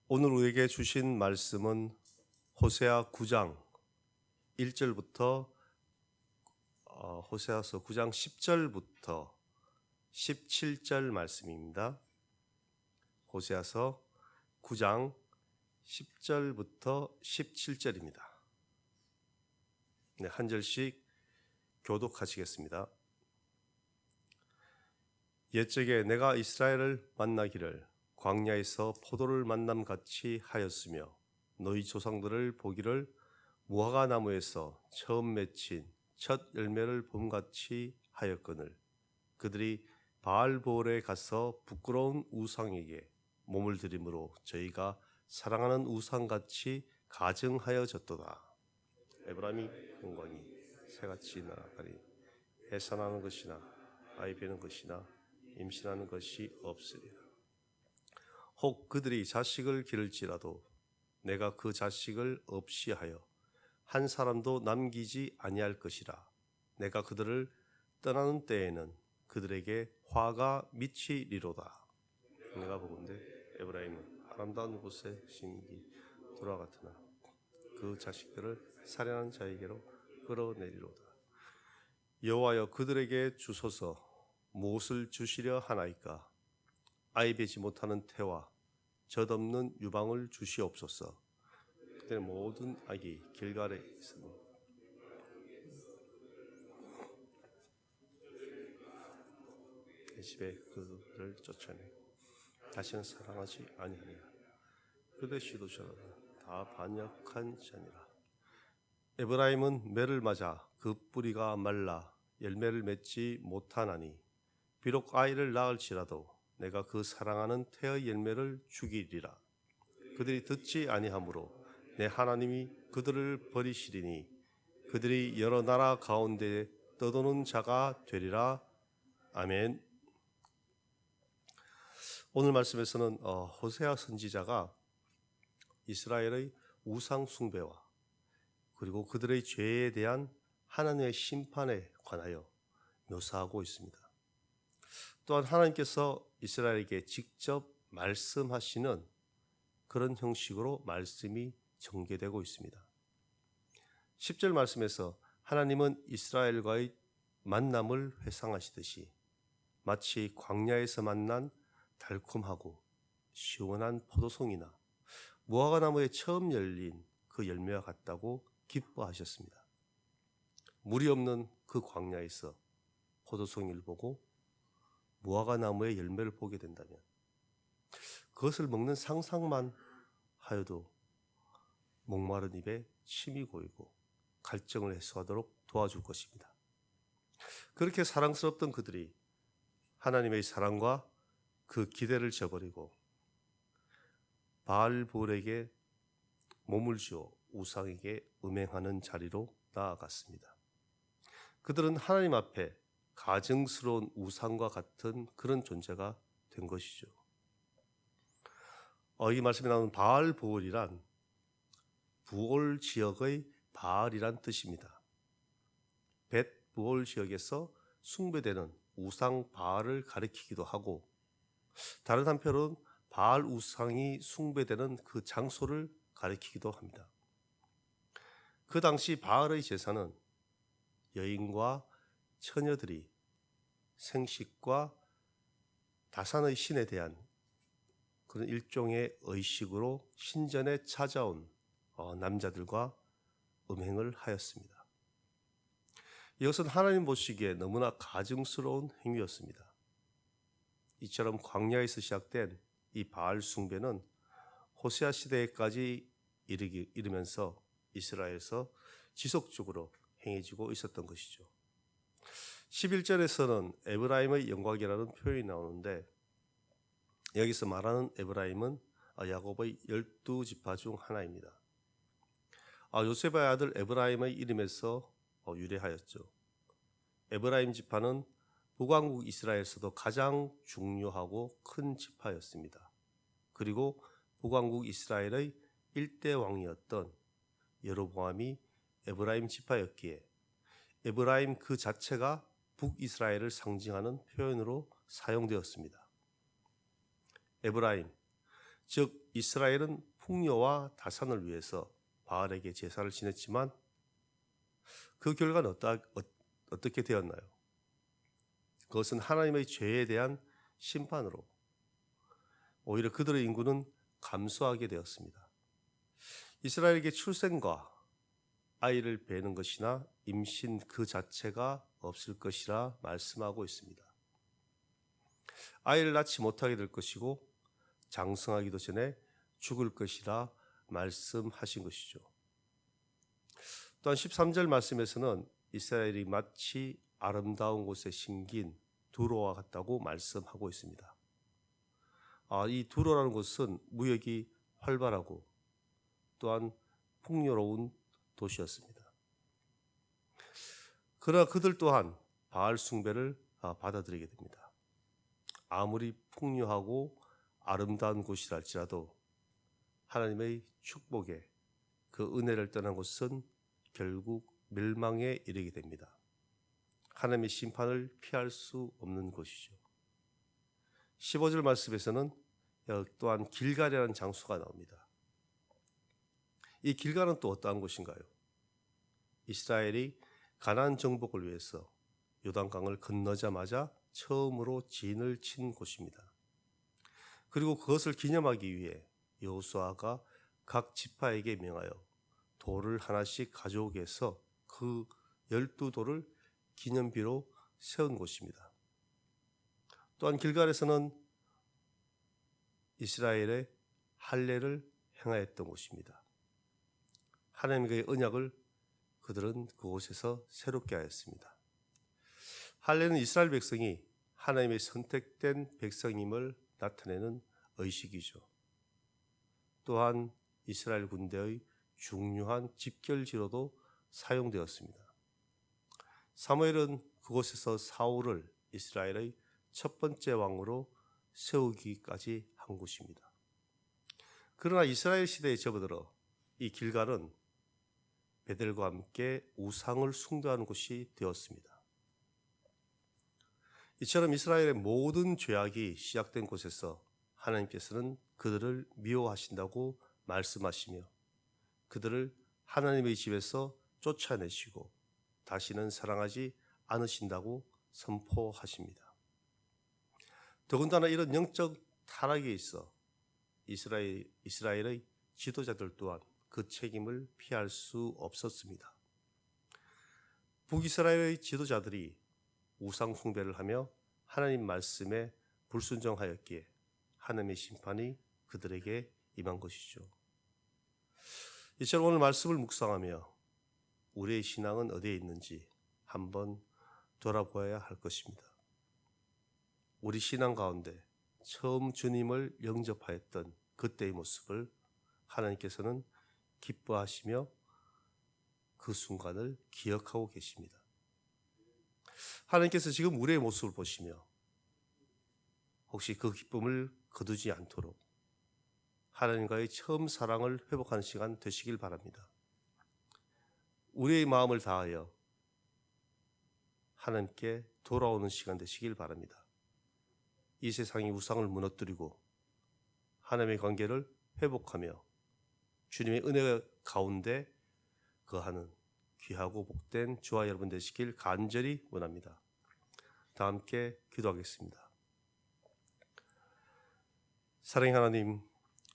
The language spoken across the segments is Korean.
오늘 우리에게 주신 말씀은 호세아 9장 1절부터 호세아서 9장 10절부터 17절 말씀입니다. 호세아서 9장 10절부터 17절입니다. 네, 한 절씩 교독하시겠습니다. 옛적에 내가 이스라엘을 만나기를 광야에서 포도를 만남같이 하였으며 너희 조상들을 보기를 무화과 나무에서 처음 맺힌 첫 열매를 봄같이 하였거늘 그들이 바알보올에 가서 부끄러운 우상에게 몸을 들임으로 저희가 사랑하는 우상같이 가증하여졌도다. 에브라임이 영광이 새같이 날아가리. 해산하는 것이나 아이 베는 것이나 임신하는 것이 없으리라. 혹 그들이 자식을 기를지라도 내가 그 자식을 없이 하여 한 사람도 남기지 아니할 것이라. 내가 그들을 떠나는 때에는 그들에게 화가 미치리로다. 내가 보건대 에브라임은 아름다운 곳에 심기 돌아갔으나 그 자식들을 살인하는 자에게로 끌어내리로다. 여호와여 그들에게 주소서. 무엇을 주시려 하나이까? 아이 베지 못하는 태와 젖없는 유방을 주시옵소서. 그때 모든 악이 길갈에 있으니 내 집에 그들을 쫓아내 다시는 사랑하지 아니하리라. 그대 시도자라 다 반역한 자니라. 에브라임은 매를 맞아 그 뿌리가 말라 열매를 맺지 못하나니 비록 아이를 낳을지라도 내가 그 사랑하는 태의 열매를 죽이리라. 그들이 듣지 아니하므로 내 하나님이 그들을 버리시리니 그들이 여러 나라 가운데 떠도는 자가 되리라. 아멘. 오늘 말씀에서는 호세아 선지자가 이스라엘의 우상 숭배와 그리고 그들의 죄에 대한 하나님의 심판에 관하여 묘사하고 있습니다. 또한 하나님께서 이스라엘에게 직접 말씀하시는 그런 형식으로 말씀이 전개되고 있습니다. 10절 말씀에서 하나님은 이스라엘과의 만남을 회상하시듯이 마치 광야에서 만난 달콤하고 시원한 포도송이나 무화과 나무에 처음 열린 그 열매와 같다고 기뻐하셨습니다. 물이 없는 그 광야에서 포도송이를 보고 무화과 나무의 열매를 보게 된다면 그것을 먹는 상상만 하여도 목마른 입에 침이 고이고 갈증을 해소하도록 도와줄 것입니다. 그렇게 사랑스럽던 그들이 하나님의 사랑과 그 기대를 저버리고 바알볼에게 몸을 주어 우상에게 음행하는 자리로 나아갔습니다. 그들은 하나님 앞에 가증스러운 우상과 같은 그런 존재가 된 것이죠. 이 말씀에 나오는 바알보올이란 부올 지역의 바알이란 뜻입니다. 벳부올 지역에서 숭배되는 우상 바알을 가리키기도 하고 다른 한편으로는 바알 우상이 숭배되는 그 장소를 가리키기도 합니다. 그 당시 바알의 제사는 여인과 처녀들이 생식과 다산의 신에 대한 그런 일종의 의식으로 신전에 찾아온 남자들과 음행을 하였습니다. 이것은 하나님 보시기에 너무나 가증스러운 행위였습니다. 이처럼 광야에서 시작된 이 바알 숭배는 호세아 시대까지 이르면서 이스라엘에서 지속적으로 행해지고 있었던 것이죠. 11절에서는 에브라임의 영광이라는 표현이 나오는데 여기서 말하는 에브라임은 야곱의 12지파 중 하나입니다. 요셉의 아들 에브라임의 이름에서 유래하였죠. 에브라임 지파는 북왕국 이스라엘에서도 가장 중요하고 큰 지파였습니다. 그리고 북왕국 이스라엘의 1대 왕이었던 여로보암이 에브라임 지파였기에 에브라임 그 자체가 북이스라엘을 상징하는 표현으로 사용되었습니다. 에브라임, 즉 이스라엘은 풍요와 다산을 위해서 바알에게 제사를 지냈지만 그 결과는 어떻게 되었나요? 그것은 하나님의 죄에 대한 심판으로 오히려 그들의 인구는 감소하게 되었습니다. 이스라엘에게 출생과 아이를 베는 것이나 임신 그 자체가 없을 것이라 말씀하고 있습니다. 아이를 낳지 못하게 될 것이고 장성하기도 전에 죽을 것이라 말씀하신 것이죠. 또한 13절 말씀에서는 이스라엘이 마치 아름다운 곳에 심긴 두로와 같다고 말씀하고 있습니다. 이 두로라는 곳은 무역이 활발하고 또한 풍요로운 도시였습니다. 그러나 그들 또한 바알 숭배를 받아들이게 됩니다. 아무리 풍요하고 아름다운 곳이라 할지라도 하나님의 축복에 그 은혜를 떠난 곳은 결국 멸망에 이르게 됩니다. 하나님의 심판을 피할 수 없는 곳이죠. 15절 말씀에서는 또한 길갈이라는 장소가 나옵니다. 이 길갈은 또 어떠한 곳인가요? 이스라엘이 가나안 정복을 위해서 요단강을 건너자마자 처음으로 진을 친 곳입니다. 그리고 그것을 기념하기 위해 여호수아가 각 지파에게 명하여 돌을 하나씩 가져오게 해서 그 12돌을 기념비로 세운 곳입니다. 또한 길갈에서는 이스라엘의 할례를 행하였던 곳입니다. 하나님과의 언약을 그들은 그곳에서 새롭게 하였습니다. 할례는 이스라엘 백성이 하나님의 선택된 백성임을 나타내는 의식이죠. 또한 이스라엘 군대의 중요한 집결지로도 사용되었습니다. 사무엘은 그곳에서 사울을 이스라엘의 첫 번째 왕으로 세우기까지 한 곳입니다. 그러나 이스라엘 시대에 접어들어 이 길갈은 베델과 함께 우상을 숭배하는 곳이 되었습니다. 이처럼 이스라엘의 모든 죄악이 시작된 곳에서 하나님께서는 그들을 미워하신다고 말씀하시며 그들을 하나님의 집에서 쫓아내시고 다시는 사랑하지 않으신다고 선포하십니다. 더군다나 이런 영적 타락에 있어 이스라엘의 지도자들 또한 그 책임을 피할 수 없었습니다. 북이스라엘의 지도자들이 우상 숭배를 하며 하나님 말씀에 불순종하였기에 하나님의 심판이 그들에게 임한 것이죠. 이처럼 오늘 말씀을 묵상하며 우리의 신앙은 어디에 있는지 한번 돌아보아야 할 것입니다. 우리 신앙 가운데 처음 주님을 영접하였던 그때의 모습을 하나님께서는 기뻐하시며 그 순간을 기억하고 계십니다. 하나님께서 지금 우리의 모습을 보시며 혹시 그 기쁨을 거두지 않도록 하나님과의 처음 사랑을 회복하는 시간 되시길 바랍니다. 우리의 마음을 다하여 하나님께 돌아오는 시간 되시길 바랍니다. 이 세상의 우상을 무너뜨리고 하나님의 관계를 회복하며 주님의 은혜 가운데 거하는 귀하고 복된 저와 여러분 되시길 간절히 원합니다. 다 함께 기도하겠습니다. 사랑의 하나님,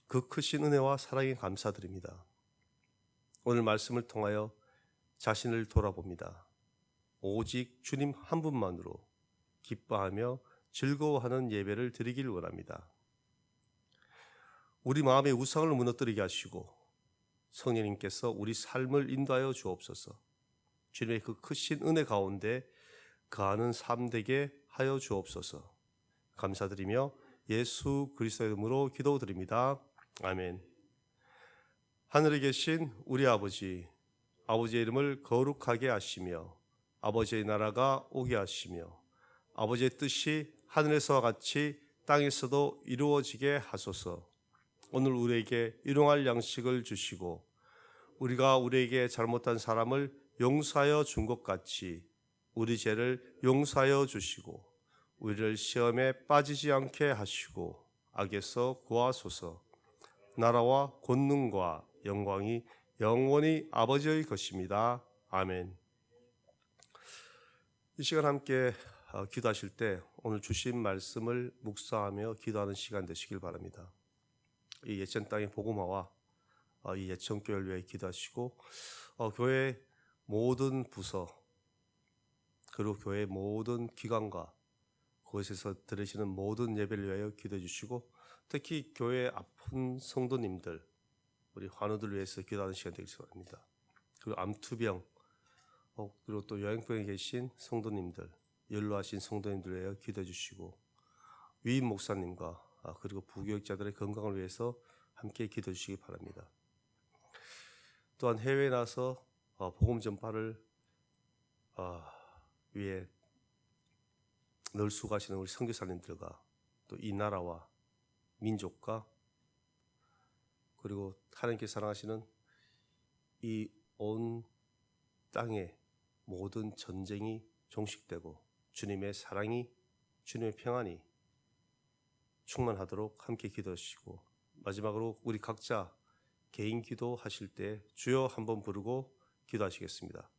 그 크신 은혜와 사랑에 감사드립니다. 오늘 말씀을 통하여 자신을 돌아봅니다. 오직 주님 한 분만으로 기뻐하며 즐거워하는 예배를 드리길 원합니다. 우리 마음의 우상을 무너뜨리게 하시고 성령님께서 우리 삶을 인도하여 주옵소서. 주님의 그 크신 은혜 가운데 거하는 삶 되게 하여 주옵소서. 감사드리며 예수 그리스도의 이름으로 기도드립니다. 아멘. 하늘에 계신 우리 아버지, 아버지의 이름을 거룩하게 하시며 아버지의 나라가 오게 하시며 아버지의 뜻이 하늘에서와 같이 땅에서도 이루어지게 하소서. 오늘 우리에게 일용할 양식을 주시고 우리가 우리에게 잘못한 사람을 용서하여 준 것 같이 우리 죄를 용서하여 주시고 우리를 시험에 빠지지 않게 하시고 악에서 구하소서. 나라와 권능과 영광이 영원히 아버지의 것입니다. 아멘. 이 시간 함께 기도하실 때 오늘 주신 말씀을 묵상하며 기도하는 시간 되시길 바랍니다. 이 예천 땅의 복음화와 이 예천교회를 위해 기도하시고 교회 모든 부서 그리고 교회 모든 기관과 그곳에서 들으시는 모든 예배를 위하여 기도해 주시고 특히 교회 아픈 성도님들 우리 환우들 위해서 기도하는 시간 되길 바랍니다. 그리고 암투병 그리고 또 요양병에 계신 성도님들 연로하신 성도님들 위하여 기도해 주시고 위임 목사님과 그리고 부교육자들의 건강을 위해서 함께 기도해 주시기 바랍니다. 또한 해외에 나서 복음 전파를 위해 늘 수고하시는 우리 선교사님들과 또 이 나라와 민족과 그리고 하나님께 사랑하시는 이 온 땅의 모든 전쟁이 종식되고 주님의 사랑이 주님의 평안이 충만하도록 함께 기도하시고 마지막으로 우리 각자 개인 기도하실 때 주여 한번 부르고 기도하시겠습니다.